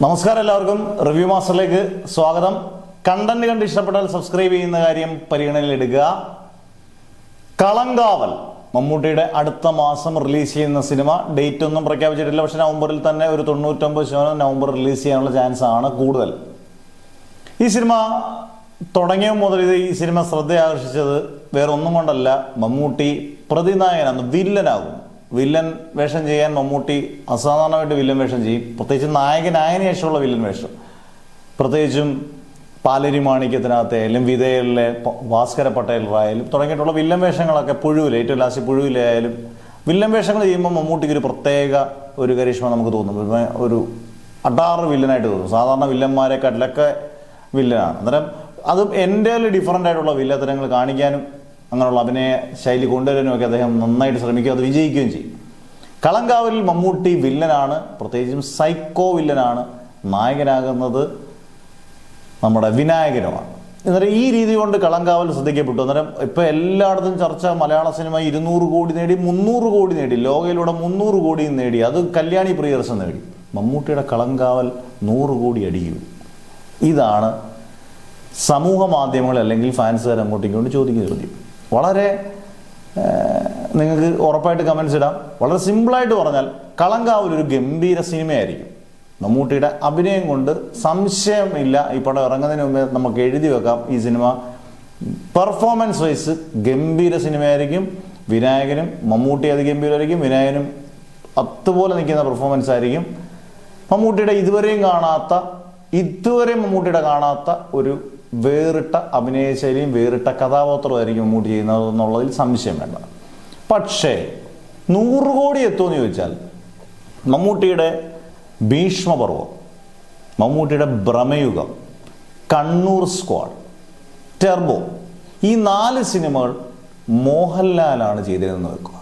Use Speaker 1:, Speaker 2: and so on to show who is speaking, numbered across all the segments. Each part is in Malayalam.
Speaker 1: നമസ്കാരം, എല്ലാവർക്കും റിവ്യൂ മാസ്റ്ററിലേക്ക് സ്വാഗതം. കണ്ടന്റ് കണ്ട് ഇഷ്ടപ്പെട്ടാൽ സബ്സ്ക്രൈബ് ചെയ്യുന്ന കാര്യം പരിഗണനയിലെടുക്കുക. കളങ്കാവൽ മമ്മൂട്ടിയുടെ അടുത്ത മാസം റിലീസ് ചെയ്യുന്ന സിനിമ. ഡേറ്റ് ഒന്നും പ്രഖ്യാപിച്ചിട്ടില്ല, പക്ഷെ നവംബറിൽ തന്നെ ഒരു 99% നവംബർ റിലീസ് ചെയ്യാനുള്ള ചാൻസ് ആണ് കൂടുതൽ. ഈ സിനിമ തുടങ്ങിയ മുതൽ ഈ സിനിമ ശ്രദ്ധയാകർഷിച്ചത് വേറെ ഒന്നും കൊണ്ടല്ല, മമ്മൂട്ടി പ്രതിനായകനാണ്, വില്ലനാകും. വില്ലൻ വേഷം ചെയ്യാൻ മമ്മൂട്ടി അസാധാരണമായിട്ട് വില്ലൻ വേഷം ചെയ്യും. പ്രത്യേകിച്ച് നായകനായതിനു ശേഷമുള്ള വില്ലൻ വേഷം, പ്രത്യേകിച്ചും പാലരി മാണിക്യത്തിനകത്തായാലും വിധേയലിലെ ഭാസ്കര പട്ടേലറായാലും തുടങ്ങിയിട്ടുള്ള വില്ലൻ വേഷങ്ങളൊക്കെ, പുഴുവിൽ ഏറ്റവും ലാസ്റ്റ് പുഴുവിലായാലും വില്ലൻ വേഷങ്ങൾ ചെയ്യുമ്പോൾ മമ്മൂട്ടിക്ക് ഒരു പ്രത്യേക ഒരു കരിഷ്മ നമുക്ക് തോന്നും. ഒരു അടാറ് വില്ലനായിട്ട് തോന്നും. സാധാരണ വില്ലന്മാരെക്കാട്ടിലൊക്കെ വില്ലനാണ്. അന്നേരം അതും എൻ്റെ ഡിഫറൻ്റ് ആയിട്ടുള്ള വില്ലത്തരങ്ങൾ കാണിക്കാനും അങ്ങനെയുള്ള അഭിനയ ശൈലി കൊണ്ടുവരാനുമൊക്കെ അദ്ദേഹം നന്നായിട്ട് ശ്രമിക്കും, അത് വിജയിക്കുകയും ചെയ്യും. കളങ്കാവലിൽ മമ്മൂട്ടി വില്ലനാണ്, പ്രത്യേകിച്ചും സൈക്കോ വില്ലനാണ്. നായകനാകുന്നത് നമ്മുടെ വിനായകനുമാണ്. അന്നേരം ഈ രീതി കൊണ്ട് കളങ്കാവൽ ശ്രദ്ധിക്കപ്പെട്ടു. അന്നേരം ഇപ്പം എല്ലായിടത്തും ചർച്ച മലയാള സിനിമ 200 കോടി നേടി, 300 കോടി നേടി, ലോകയിലൂടെ 300 കോടിയും നേടി, അത് കല്യാണി പ്രിയദർശൻ നേടി. മമ്മൂട്ടിയുടെ കളങ്കാവൽ 100 കോടി അടിക്കും. ഇതാണ് സമൂഹ മാധ്യമങ്ങൾ അല്ലെങ്കിൽ ഫാൻസുകാർ അങ്ങോട്ടേക്ക് കൊണ്ട് ചോദിക്കുന്ന ചോദ്യം. വളരെ നിങ്ങൾക്ക് ഉറപ്പായിട്ട് കമൻസ് ഇടാം. വളരെ സിമ്പിളായിട്ട് പറഞ്ഞാൽ കളങ്കാവൽ ഒരു ഗംഭീര സിനിമയായിരിക്കും. മമ്മൂട്ടിയുടെ അഭിനയം കൊണ്ട് സംശയമില്ല. ഈ പടം ഇറങ്ങുന്നതിന് മുമ്പേ നമുക്ക് എഴുതി വെക്കാം, ഈ സിനിമ പെർഫോമൻസ് വൈസ് ഗംഭീര സിനിമയായിരിക്കും. വിനായകനും മമ്മൂട്ടി അത് ഗംഭീരമായിരിക്കും. വിനായകനും അതുപോലെ നിൽക്കുന്ന പെർഫോമൻസ് ആയിരിക്കും. മമ്മൂട്ടിയുടെ ഇതുവരെയും മമ്മൂട്ടിയുടെ കാണാത്ത ഒരു വേറിട്ട അഭിനയശൈലിയും വേറിട്ട കഥാപാത്രമായിരിക്കും മമ്മൂട്ടി ചെയ്യുന്നത് എന്നുള്ളതിൽ സംശയം വേണ്ട. പക്ഷേ 100 കോടി എത്തുമെന്ന് ചോദിച്ചാൽ മമ്മൂട്ടിയുടെ ഭീഷ്മപർവം, മമ്മൂട്ടിയുടെ ഭ്രമയുഗം, കണ്ണൂർ സ്ക്വാഡ്, ടെർബോ, ഈ 4 സിനിമകൾ മോഹൻലാലാണ് ചെയ്തിരുന്നത് വെക്കുക.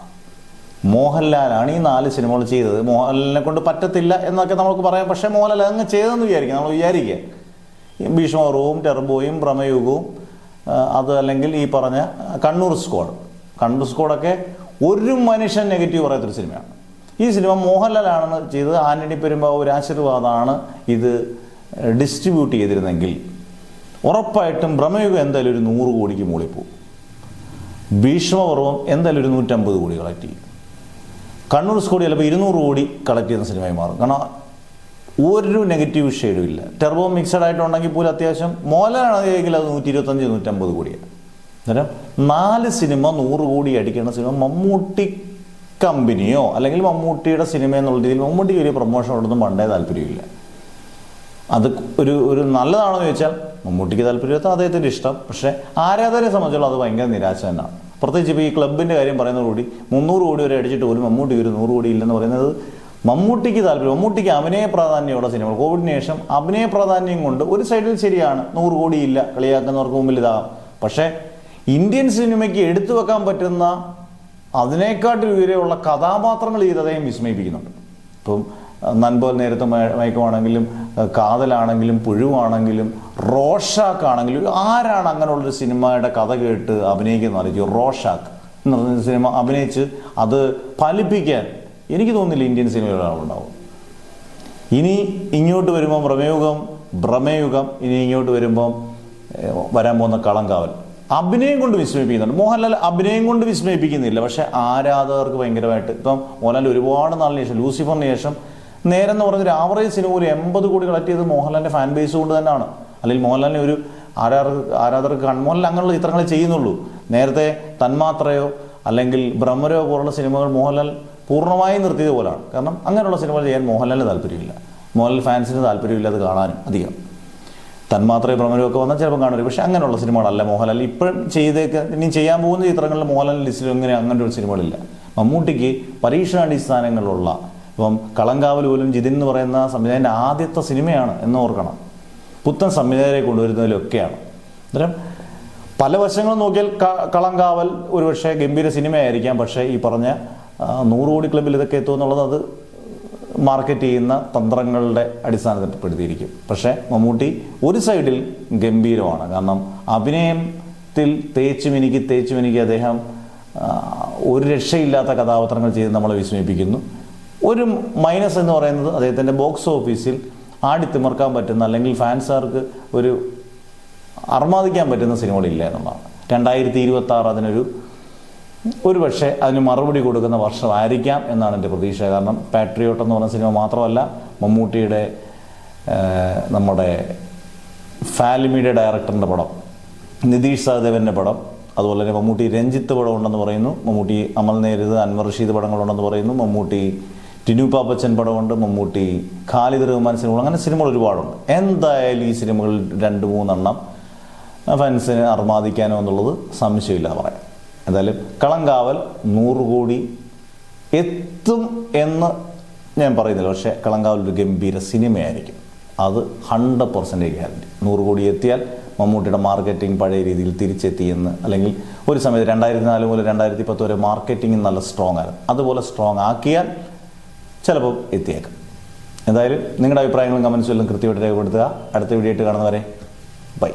Speaker 1: മോഹൻലാലാണ് ഈ 4 സിനിമകൾ ചെയ്തത്. മോഹൻലാലിനെ കൊണ്ട് പറ്റത്തില്ല എന്നൊക്കെ നമുക്ക് പറയാം, പക്ഷേ മോഹൻലാൽ അങ്ങ് ചെയ്തെന്ന് വിചാരിക്കാം. നമ്മൾ വിചാരിക്കുക ഭീഷ്മപർവവും ടെർബോയും ഭ്രമയുഗവും, അത് അല്ലെങ്കിൽ ഈ പറഞ്ഞ കണ്ണൂർ സ്ക്വാഡൊക്കെ ഒരു മനുഷ്യൻ നെഗറ്റീവ് പറയാത്തൊരു സിനിമയാണ്. ഈ സിനിമ മോഹൻലാലാണെന്ന് ചെയ്തത്. ആന്റണി പെരുമ്പാവൂർ ആശീർവാദമാണ് ഇത് ഡിസ്ട്രിബ്യൂട്ട് ചെയ്തിരുന്നെങ്കിൽ ഉറപ്പായിട്ടും ഭ്രമയുഗം എന്തായാലും ഒരു 100 കോടിക്ക് മുകളിൽ പോകും. ഭീഷ്മപർവം എന്തായാലും ഒരു 150 കോടി കളക്ട് ചെയ്യും. കണ്ണൂർ സ്ക്വാഡ് ചിലപ്പോൾ 200 കോടി കളക്ട് ചെയ്യുന്ന സിനിമയായി മാറും. കാരണം ഒരു നെഗറ്റീവ് ഷെയ്ഡും ഇല്ല. ടെർബോ മിക്സഡ് ആയിട്ടുണ്ടെങ്കിൽ പോലും അത്യാവശ്യം മോഹൻലാലാണെങ്കിൽ അത് 125-150 കോടിയാണ്. അന്നേരം 4 സിനിമ 100 കോടി അടിക്കുന്ന സിനിമ മമ്മൂട്ടി കമ്പനിയോ അല്ലെങ്കിൽ മമ്മൂട്ടിയുടെ സിനിമ എന്നുള്ള രീതിയിൽ മമ്മൂട്ടിക്ക് വലിയ പ്രൊമോഷൻ ഉള്ളതൊന്നും പണ്ടേ താല്പര്യമില്ല. അത് ഒരു നല്ലതാണെന്ന് ചോദിച്ചാൽ മമ്മൂട്ടിക്ക് താല്പര്യത്തെ അദ്ദേഹത്തിൻ്റെ ഇഷ്ടം. പക്ഷേ ആരാധകരെ സംബന്ധിച്ചുള്ള അത് ഭയങ്കര നിരാശ തന്നെയാണ്. പ്രത്യേകിച്ച് ഇപ്പോൾ ഈ ക്ലബിൻ്റെ കാര്യം പറയുന്നതോടുകൂടി 300 കോടി വരെ അടിച്ചിട്ട് പോലും മമ്മൂട്ടിക്ക് ഒരു 100 കോടി ഇല്ലെന്ന് പറയുന്നത് മമ്മൂട്ടിക്ക് താല്പര്യം. മമ്മൂട്ടിക്ക് അഭിനയ പ്രാധാന്യമുള്ള സിനിമകൾ, കോവിഡിന് ശേഷം അഭിനയ പ്രാധാന്യം കൊണ്ട് ഒരു സൈഡിൽ ശരിയാണ്, 100 കോടിയില്ല, കളിയാക്കുന്നവർക്ക് മുമ്പിൽ ഇതാകാം. പക്ഷേ ഇന്ത്യൻ സിനിമയ്ക്ക് എടുത്തു വെക്കാൻ പറ്റുന്ന അതിനേക്കാട്ടിൽ ഉയരെയുള്ള കഥാപാത്രങ്ങൾ ചെയ്ത് അദ്ദേഹം വിസ്മയിപ്പിക്കുന്നുണ്ട്. ഇപ്പം നൻപോൽ നേരത്തെ മയക്കമാണെങ്കിലും, കാതലാണെങ്കിലും, പുഴുവാണെങ്കിലും, റോഷാക്കാണെങ്കിലും, ആരാണ് അങ്ങനെയുള്ളൊരു സിനിമയുടെ കഥ കേട്ട് അഭിനയിക്കുന്ന ആലോചിക്കും. റോഷാക്ക് എന്ന് പറഞ്ഞ സിനിമ അഭിനയിച്ച് അത് ഫലിപ്പിക്കാൻ എനിക്ക് തോന്നുന്നില്ല ഇന്ത്യൻ സിനിമകളാണുണ്ടാവും. ഇനി ഇങ്ങോട്ട് വരുമ്പം ഭ്രമയുഗം ഇനി ഇങ്ങോട്ട് വരുമ്പം വരാൻ പോകുന്ന കളങ്കാവൽ അഭിനയം കൊണ്ട് വിസ്മയിപ്പിക്കുന്നുണ്ട്. മോഹൻലാൽ അഭിനയം കൊണ്ട് വിസ്മയിപ്പിക്കുന്നില്ല, പക്ഷെ ആരാധകർക്ക് ഭയങ്കരമായിട്ട്. ഇപ്പം മോഹൻലാൽ ഒരുപാട് നാളിന് ശേഷം, ലൂസിഫറിന് ശേഷം നേരെന്ന് പറഞ്ഞൊരു ആവറേജ് സിനിമ ഒരു 80 കോടി കളക്ട് ചെയ്ത് മോഹൻലാലിൻ്റെ ഫാൻ ബേസ് കൊണ്ട് തന്നെയാണ്. അല്ലെങ്കിൽ മോഹൻലാലിനെ ഒരു ആരാധകർക്ക് മോഹൻലാൽ അങ്ങനെയുള്ള ചിത്രങ്ങളെ ചെയ്യുന്നുള്ളൂ. നേരത്തെ തന്മാത്രയോ അല്ലെങ്കിൽ ഭ്രമരോ പോലുള്ള സിനിമകൾ മോഹൻലാൽ പൂർണ്ണമായും നിർത്തിയത് പോലാണ്. കാരണം അങ്ങനെയുള്ള സിനിമകൾ ചെയ്യാൻ മോഹൻലാലിന് താല്പര്യമില്ല, മോഹൻലാൽ ഫാൻസിന് താല്പര്യമില്ല അത് കാണാനും അധികം. തന്മാത്രയും ഭ്രമരമൊക്കെ വന്നാൽ ചിലപ്പോൾ കാണുമല്ലോ. പക്ഷേ അങ്ങനെയുള്ള സിനിമകളല്ല മോഹൻലാൽ ഇപ്പോഴും ഇനി ചെയ്യാൻ പോകുന്ന ചിത്രങ്ങളിൽ മോഹൻലാൽ ലിസ്റ്റിൽ അങ്ങനെ ഒരു സിനിമകളില്ല. മമ്മൂട്ടിക്ക് പരീക്ഷണാടിസ്ഥാനങ്ങളുള്ള, ഇപ്പം കളങ്കാവൽ പോലും ജിതിൻ എന്ന് പറയുന്ന സംവിധായകൻ്റെ ആദ്യത്തെ സിനിമയാണ് എന്ന് ഓർക്കണം. പുത്തൻ സംവിധായകരെ കൊണ്ടുവരുന്നതിലൊക്കെയാണ്. അന്നേരം പല വശങ്ങളും നോക്കിയാൽ കളങ്കാവൽ ഒരുപക്ഷെ ഗംഭീര സിനിമയായിരിക്കാം. പക്ഷേ ഈ പറഞ്ഞ 100 കോടി ക്ലബിൽ ഇതൊക്കെ എത്തുമെന്നുള്ളത് അത് മാർക്കറ്റ് ചെയ്യുന്ന തന്ത്രങ്ങളുടെ അടിസ്ഥാനത്തിൽപ്പെടുത്തിയിരിക്കും. പക്ഷേ മമ്മൂട്ടി ഒരു സൈഡിൽ ഗംഭീരമാണ്. കാരണം അഭിനയത്തിൽ തേച്ചു മിനുക്കി അദ്ദേഹം ഒരു രക്ഷയില്ലാത്ത കഥാപാത്രങ്ങൾ ചെയ്ത് നമ്മളെ വിസ്മയിപ്പിക്കുന്നു. ഒരു മൈനസ് എന്ന് പറയുന്നത് അദ്ദേഹത്തിൻ്റെ ബോക്സ് ഓഫീസിൽ ആടിത്തിമർക്കാൻ പറ്റുന്ന അല്ലെങ്കിൽ ഫാൻസുകാർക്ക് ഒരു അർമാദിക്കാൻ പറ്റുന്ന സിനിമകളില്ല എന്നുള്ളതാണ്. 2026 അതിനൊരു പക്ഷേ അതിന് മറുപടി കൊടുക്കുന്ന വർഷമായിരിക്കാം എന്നാണ് എൻ്റെ പ്രതീക്ഷ. കാരണം പാട്രിയോട്ട് എന്ന് പറഞ്ഞ സിനിമ മാത്രമല്ല, മമ്മൂട്ടിയുടെ നമ്മുടെ ഫാലിമിയുടെ ഡയറക്ടറിൻ്റെ പടം, നിതീഷ് സഹദേവൻ്റെ പടം, അതുപോലെ തന്നെ മമ്മൂട്ടി രഞ്ജിത്ത് പടം ഉണ്ടെന്ന് പറയുന്നു, മമ്മൂട്ടി അമൽ നേരിത് അൻവർ റഷീദ് പടങ്ങളുണ്ടെന്ന് പറയുന്നു, മമ്മൂട്ടി ടിനു പാപ്പച്ചൻ പടമുണ്ട്, മമ്മൂട്ടി ഖാലിദ് റഹ്മാൻ സിനിമകൾ, അങ്ങനെ സിനിമകൾ ഒരുപാടുണ്ട്. എന്തായാലും ഈ സിനിമകൾ 2-3 ഫാൻസിനെ അർമാദിക്കാനോ എന്നുള്ളത് സംശയമില്ല പറയാം. എന്തായാലും കളങ്കാവൽ 100 കോടി എത്തും എന്ന് ഞാൻ പറയുന്നില്ല, പക്ഷേ കളങ്കാവൽ ഒരു ഗംഭീര സിനിമയായിരിക്കും. അത് 100% ഗ്യാരണ്ടി. 100 കോടി എത്തിയാൽ മമ്മൂട്ടിയുടെ മാർക്കറ്റിംഗ് പഴയ രീതിയിൽ തിരിച്ചെത്തിയെന്ന്, അല്ലെങ്കിൽ ഒരു സമയത്ത് 2004 മുതൽ 2010 വരെ മാർക്കറ്റിംഗ് നല്ല സ്ട്രോങ് ആയിരുന്നു, അതുപോലെ സ്ട്രോങ് ആക്കിയാൽ ചിലപ്പോൾ എത്തിയേക്കാം. എന്തായാലും നിങ്ങളുടെ അഭിപ്രായങ്ങളും കമൻസും എല്ലാം കൃത്യമായിട്ട് രേഖപ്പെടുത്തുക. അടുത്ത വീഡിയോ ആയിട്ട് കാണുന്നവരെ ബൈ.